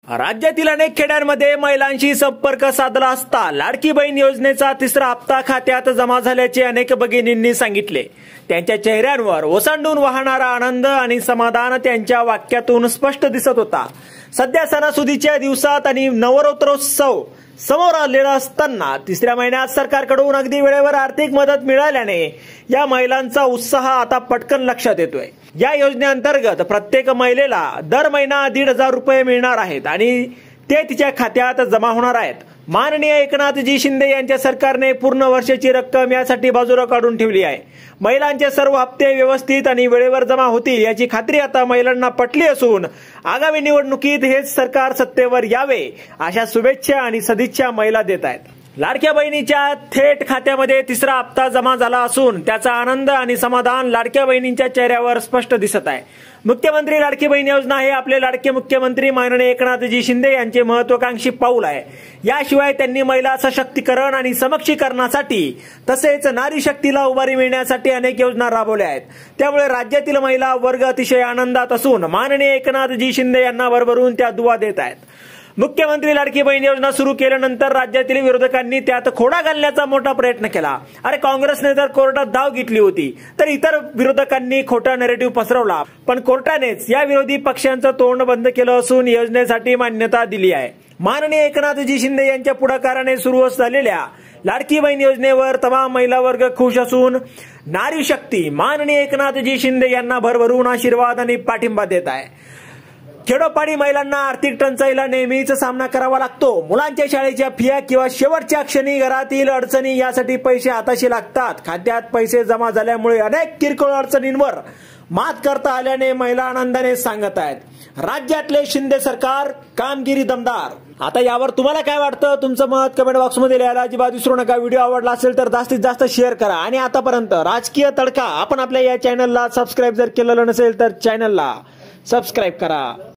राज्यातील अनेक खेड्यांमध्ये महिलांशी संपर्क साधला असता लाडकी बहीण योजनेचा तिसरा हप्ता खात्यात जमा झाल्याचे अनेक भगिनींनी सांगितले। त्यांच्या चेहऱ्यांवर ओसांडून वाहणारा आनंद आणि समाधान त्यांच्या वाक्यातून स्पष्ट दिसत होता। सध्या सणासुदीच्या दिवसात आणि नवरात्रोत्सव समोर आलेला असताना तिसऱ्या महिन्यात सरकारकडून अगदी वेळेवर आर्थिक मदत मिळाल्याने या महिलांचा उत्साह आता पटकन लक्षात येतोय। या योजनेअंतर्गत प्रत्येक महिलेला दर महिना 1,500 रुपये मिळणार आहेत आणि ते तिच्या खात्यात जमा होणार आहेत। माननीय एकनाथजी शिंदे यांच्या सरकारने पूर्ण वर्षाची रक्कम यासाठी बाजूला काढून ठेवली आहे। महिलांचे सर्व हप्ते व्यवस्थित आणि वेळेवर जमा होतील याची खात्री आता महिलांना पटली असून आगामी निवडणुकीत हेच सरकार सत्तेवर यावे अशा शुभेच्छा आणि सदिच्छा महिला देत आहेत। लाडक्या बहिणीच्या थेट खात्यामध्ये तिसरा हप्ता जमा झाला असून त्याचा आनंद आणि समाधान लाडक्या बहिणींच्या चेहऱ्यावर स्पष्ट दिसत आहे। मुख्यमंत्री लाडकी बहीण योजना हे आपले लाडके मुख्यमंत्री माननीय एकनाथजी शिंदे यांचे महत्वाकांक्षी पाऊल आहे। याशिवाय त्यांनी महिला सशक्तीकरण आणि समक्षीकरणासाठी तसेच नारी शक्तीला उभारी मिळण्यासाठी अनेक योजना राबवल्या आहेत। त्यामुळे राज्यातील महिला वर्ग अतिशय आनंदात असून माननीय एकनाथजी शिंदे यांना भरभरून त्या दुवा देत आहेत। मुख्यमंत्री लाडकी बहीण योजना सुरू केल्यानंतर राज्यातील विरोधकांनी त्यात खोडा घालण्याचा मोठा प्रयत्न केला। अरे काँग्रेसने तर कोर्टात धाव घेतली होती, तर इतर विरोधकांनी खोटा नॅरेटिव्ह पसरवला, पण कोर्टानेच या विरोधी पक्षांचं तोंड बंद केलं असून योजनेसाठी मान्यता दिली आहे। माननीय एकनाथजी शिंदे यांच्या पुढाकाराने सुरू झालेल्या लाडकी बहीण योजनेवर तमाम महिला वर्ग खुश असून नारी शक्ती माननीय एकनाथजी शिंदे यांना भरभरून आशीर्वाद आणि पाठिंबा देत आहे। खेडोपाडी महिलांना आर्थिक टंचाईला नेहमीच सामना करावा लागतो। मुलांच्या शाळेच्या फिया किंवा शेवटच्या क्षणी घरातील अडचणी यासाठी पैसे हाताशी लागतात। खात्यात पैसे जमा झाल्यामुळे अनेक किरकोळ अडचणींवर मात करता आल्याने महिला आनंदाने सांगत आहेत। राज्यातले शिंदे सरकार कामगिरी दमदार। आता यावर तुम्हाला काय वाटतं? तुमचं मत कमेंट बॉक्समध्ये लिहायला अजिबात विसरू नका। व्हिडिओ आवडला असेल तर जास्तीत जास्त शेअर करा आणि आतापर्यंत राजकीय तडका आपण आपल्या या चॅनलला सबस्क्राईब जर केलेलं नसेल तर चॅनलला सबस्क्राईब करा।